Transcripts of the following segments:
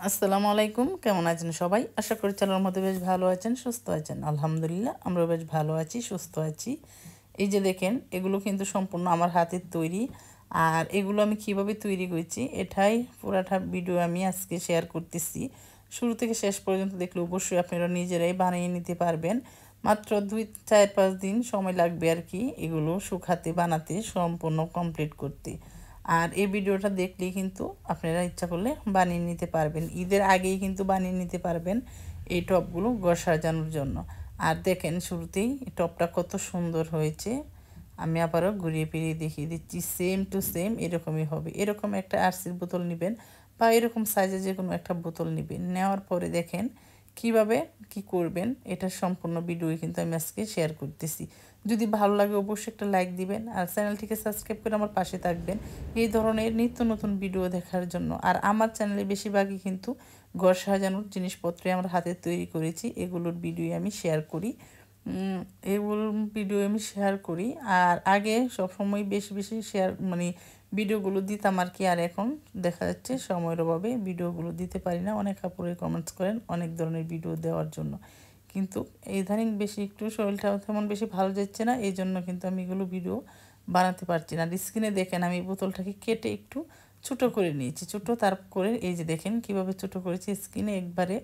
আসসালামু আলাইকুম, কেমন আছেন সবাই? আশা করি চালার মধ্যে বেশ ভালো আছেন, সুস্থ আছেন। আলহামদুলিল্লাহ আমরা বেশ ভালো আছি, সুস্থ আছি। এই যে দেখেন, এগুলো কিন্তু সম্পূর্ণ আমার হাতের তৈরি। আর এগুলো আমি কিভাবে তৈরি করেছি এটাই পুরাটা ভিডিও আমি আজকে শেয়ার করতেছি। শুরু থেকে শেষ পর্যন্ত দেখলে অবশ্যই আপনারা নিজেরাই বানিয়ে নিতে পারবেন। মাত্র 2-4-5 দিন সময় লাগবে আর কি, এগুলো শুকাতে বানাতে সম্পূর্ণ কমপ্লিট করতে। আর এই ভিডিওটা দেখলেই কিন্তু আপনারা ইচ্ছা করলে বানিয়ে নিতে পারবেন, ঈদের আগেই কিন্তু বানিয়ে নিতে পারবেন এই টপগুলো ঘর সাজানোর জন্য। আর দেখেন শুরুতেই এই টপটা কত সুন্দর হয়েছে। আমি আবারও ঘুরিয়ে ফিরিয়ে দেখিয়ে দিচ্ছি, সেম টু সেম এরকমই হবে। এরকম একটা আরসির বোতল নেবেন বা এরকম সাইজের যে কোনো একটা বোতল নেবেন, নেওয়ার পরে দেখেন কিভাবে কি করবেন, এটা সম্পূর্ণ ভিডিও কিন্তু আমি আজকে শেয়ার করতেছি। যদি ভালো লাগে অবশ্যই একটা লাইক দিবেন আর চ্যানেলটিকে সাবস্ক্রাইব করে আমার পাশে থাকবেন এই ধরনের নিত্য নতুন ভিডিও দেখার জন্য। আর আমার চ্যানেলে বেশিরভাগই কিন্তু ঘর সাজানোর জিনিসপত্রে আমার হাতে তৈরি করেছি, এগুলোর ভিডিও আমি শেয়ার করি। এগুলো ভিডিও আমি শেয়ার করি। আর আগে সবসময় বেশি বেশি শেয়ার ভিডিওগুলো দিতাম আর কি। আর এখন দেখা যাচ্ছে সময়ের অভাবে ভিডিওগুলো দিতে পারি না। অনেক কাপড়ের কমেন্টস করেন অনেক ধরনের ভিডিও দেওয়ার জন্য, কিন্তু ইদানিং বেশি একটু শরীরটাও তেমন বেশি ভালো যাচ্ছে না, এই জন্য কিন্তু আমি এগুলো ভিডিও বানাতে পারছি না। আর স্ক্রিনে দেখেন আমি বোতলটাকে কেটে একটু ছোটো করে নিয়েছি, ছোটো তারপরে এই যে দেখেন কিভাবে ছোটো করেছি। স্ক্রিনে একবারে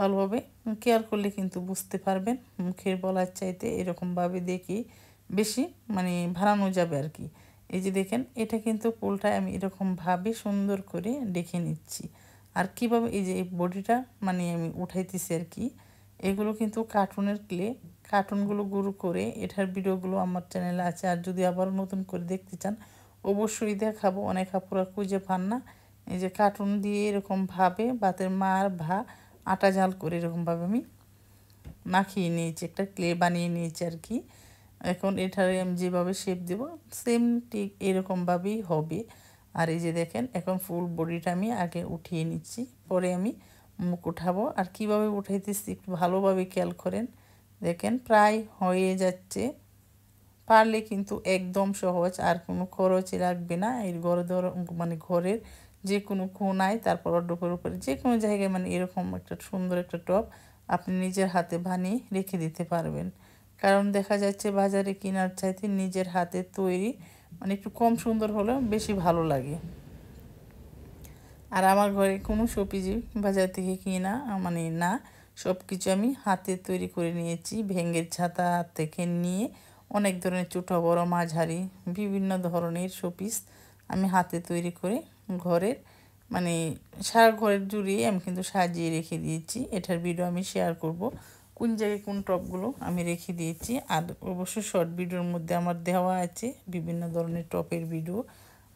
ভালোভাবে কেয়ার করলে কিন্তু বুঝতে পারবেন, মুখের বলার চাইতে এরকমভাবে দেখি বেশি বানানো যাবে আর কি। এই যে দেখেন এটা কিন্তু ফুলটা আমি এরকমভাবে সুন্দর করে ডেকে নিচ্ছি। আর কিভাবে এই যে এই বডিটা আমি উঠাইতেছি আর কি। এগুলো কিন্তু কার্টুনের ক্লে, কার্টুনগুলো গুঁড়ো করে এটার ভিডিওগুলো আমার চ্যানেলে আছে। আর যদি আবার নতুন করে দেখতে চান অবশ্যই দেখাবো, অনেক আপুরা খুঁজে পান না। এই যে কার্টুন দিয়ে এরকমভাবে ভাতের মার আটা জাল করে এরকমভাবে আমি মাখিয়ে নিয়েছি, একটা ক্লে বানিয়ে নিয়েছি আর কি। এখন এটারে আমি যেভাবে শেপ দেবো সেম ঠিক এরকমভাবেই হবে। আর এই যে দেখেন এখন ফুল বডিটা আমি আগে উঠিয়ে নিচ্ছি, পরে আমি মুখ উঠাবো। আর কিভাবে উঠাইতেছি একটু ভালোভাবে খেয়াল করেন, দেখেন প্রায় হয়ে যাচ্ছে। পারলে কিন্তু একদম সহজ, আর কোনো খরচই লাগবে না। এর ঘরে ঘরের যে কোনো কোনায়, তারপর ডোপের উপরে যে কোনো জায়গায় এরকম একটা সুন্দর একটা টপ আপনি নিজের হাতে বানিয়ে রেখে দিতে পারবেন। কারণ দেখা যাচ্ছে বাজারে কেনার চাইতে নিজের হাতে তৈরি একটু কম সুন্দর হলেও বেশি ভালো লাগে। আর আমার ঘরে কোনো শোপিস বাজার থেকে কিনা না, সব কিছু আমি হাতে তৈরি করে নিয়েছি। ভেঙ্গের ছাতা থেকে নিয়ে অনেক ধরনের ছোটো বড় মাঝারি বিভিন্ন ধরনের শোপিস আমি হাতে তৈরি করে ঘরের মানে সারা ঘরের জুড়িয়ে আমি কিন্তু সাজিয়ে রেখে দিয়েছি। এটার ভিডিও আমি শেয়ার করব কোন জায়গায় কোন টপগুলো আমি রেখে দিয়েছি। আর অবশ্যই শর্ট ভিডিওর মধ্যে আমার দেওয়া আছে বিভিন্ন ধরনের টপের ভিডিও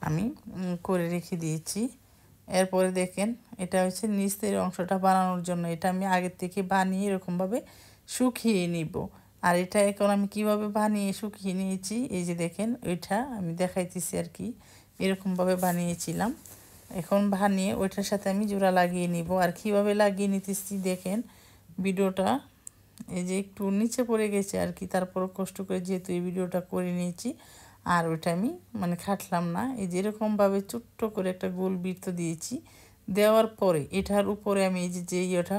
আমি করে রেখে দিয়েছি। এরপরে দেখেন এটা হচ্ছে নিচের অংশটা বানানোর জন্য, এটা আমি আগের থেকে বানিয়ে এরকমভাবে শুকিয়ে নিব। আর এটা এখন আমি কিভাবে বানিয়ে শুকিয়ে নিয়েছি এই যে দেখেন ওইটা আমি দেখাইতেছি আর কি। এরকমভাবে বানিয়েছিলাম, এখন বানিয়ে ওইটার সাথে আমি জোড়া লাগিয়ে নিব। আর কিভাবে লাগিয়ে নিতেছি দেখেন ভিডিওটা, এই যে একটু নিচে পড়ে গেছে আর কি, তারপর কষ্ট করে যেহেতু এই ভিডিওটা করে নিয়েছি আর ওইটা আমি খাটলাম না। এই যে এরকমভাবে ছোট্ট করে একটা গোল বৃত্ত দিয়েছি, দেওয়ার পরে এটার উপরে আমি এই যে ইয়েটা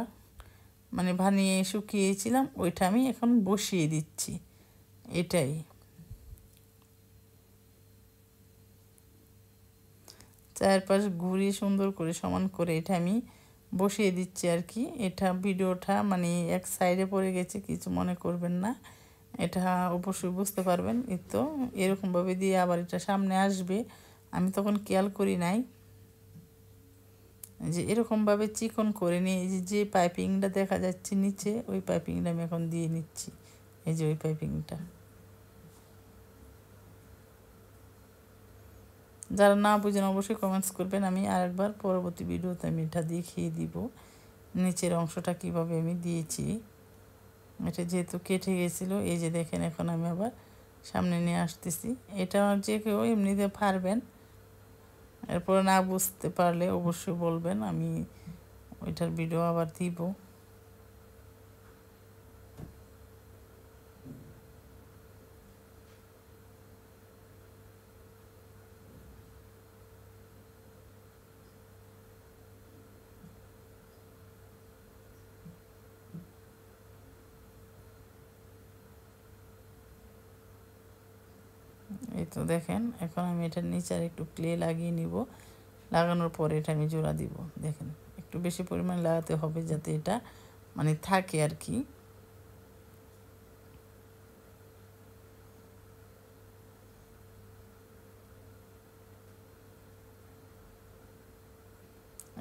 বানিয়ে শুকিয়েছিলাম ওইটা আমি এখন বসিয়ে দিচ্ছি। এটাই চারপাশ ঘুরিয়ে সুন্দর করে সমান করে এটা আমি বসিয়ে দিচ্ছি আর কি। এটা ভিডিওটা এক সাইডে পড়ে গেছে, কিছু মনে করবেন না, এটা অবশ্যই বুঝতে পারবেন। এই তো এরকমভাবে দিয়ে আবার এটা সামনে আসবে, আমি তখন খেয়াল করি নাই। যে এরকমভাবে চিকন করে নিয়ে এই যে পাইপিংটা দেখা যাচ্ছে নিচে, ওই পাইপিংটা আমি এখন দিয়ে নিচ্ছি। এই যে ওই পাইপিংটা, যারা না বুঝেন অবশ্যই কমেন্টস করবেন, আমি আরেকবার পরবর্তী ভিডিওতে আমি এটা দেখিয়ে দিব নিচের অংশটা কিভাবে আমি দিয়েছি। এটা যেহেতু কেটে গেছিলো এই যে দেখেন এখন আমি আবার সামনে নিয়ে আসতেছি। এটা যে কেউ এমনিতে পারবেন, এরপরে না বুঝতে পারলে অবশ্যই বলবেন, আমি ওইটার ভিডিও আবার দিব। এই তো দেখেন এখন আমি এটার নিচে আর একটু ক্লে লাগিয়ে নিব। লাগানোর পরে এটা আমি জোড়া দিব। দেখেন একটু বেশি পরিমাণ লাগাতে হবে যাতে এটা মানে থাকে আর কি।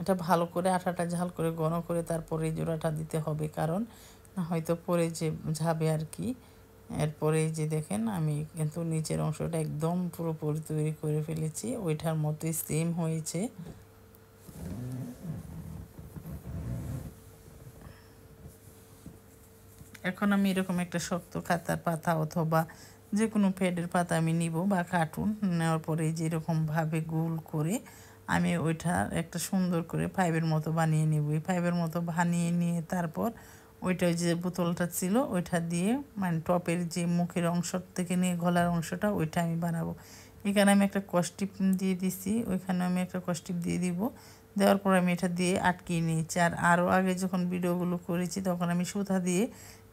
এটা ভালো করে আটাটা ঝাল করে ঘন করে তারপরে জোড়াটা দিতে হবে, কারণ না হয়তো পরে যে যাবে আর কি। এরপরে যে দেখেন আমি কিন্তু নিচের অংশটা একদম পুরোপুরি তৈরি করে ফেলেছি, ওইটার মতোই সেম হয়েছে। এখন আমি এরকম একটা শক্ত খাতার পাতা অথবা যে কোনো প্যাডের পাতা আমি নিব বা কার্টুন নেওয়ার পরে যেরকমভাবে গোল করে আমি ওইটার একটা সুন্দর করে পাইপের মতো বানিয়ে নিব। এই পাইপের মতো বানিয়ে নিয়ে তারপর ওইটা যে বোতলটা ছিল ওইটা দিয়ে মানে টপের যে মুখের অংশ থেকে নিয়ে গলার অংশটা ওইটা আমি বানাবো। এখানে আমি একটা কস্টিপ দিয়ে দিছি, ওইখানে আমি একটা কস্টিপ দিয়ে দিব। দেওয়ার পর আমি এটা দিয়ে আটকিয়ে নিয়েছি। আর আরও আগে যখন ভিডিওগুলো করেছি তখন আমি সুতা দিয়ে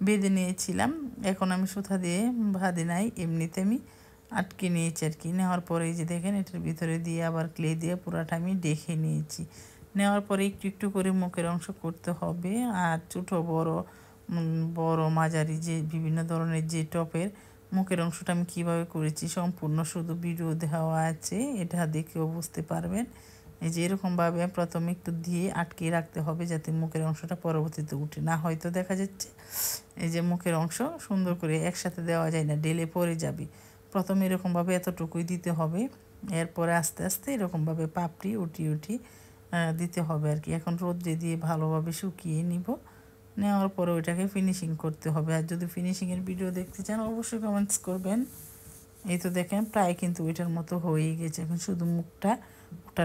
বেঁধে নিয়েছিলাম, এখন আমি সুতা দিয়ে বাঁধি নাই, এমনিতে আমি আটকে নিয়েছি আর কি। নেওয়ার পরে এই যে দেখেন এটার ভিতরে দিয়ে আবার ক্লে দিয়ে পুরাটা আমি ডেকে নিয়েছি। নেওয়ার পরে একটু একটু করে মুখের অংশ করতে হবে। আর ছোটো বড় বড় মাঝারি যে বিভিন্ন ধরনের যে টপের মুখের অংশটা আমি কীভাবে করেছি সম্পূর্ণ শুধু ভিডিও দেওয়া আছে, এটা দেখেও বুঝতে পারবেন। এই যে এরকমভাবে প্রথমে একটু দিয়ে আটকে রাখতে হবে যাতে মুখের অংশটা পরবর্তীতে উঠে না। হয়তো দেখা যাচ্ছে এই যে মুখের অংশ সুন্দর করে একসাথে দেওয়া যায় না, ডেলে পড়ে যাবে। প্রথমে এরকমভাবে এতটুকুই দিতে হবে, এরপরে আস্তে আস্তে এরকমভাবে পাপড়ি উঠি দিতে হবে আর কি। এখন রোদ্রে দিয়ে ভালোভাবে শুকিয়ে নিব। নেওয়ার পরে ওইটাকে ফিনিশিং করতে হবে। আর যদি ফিনিশিংয়ের ভিডিও দেখতে চান অবশ্যই কমেন্টস করবেন। এই তো দেখেন প্রায় কিন্তু ওইটার মতো হয়েই গেছে, এখন শুধু মুখটা ওটা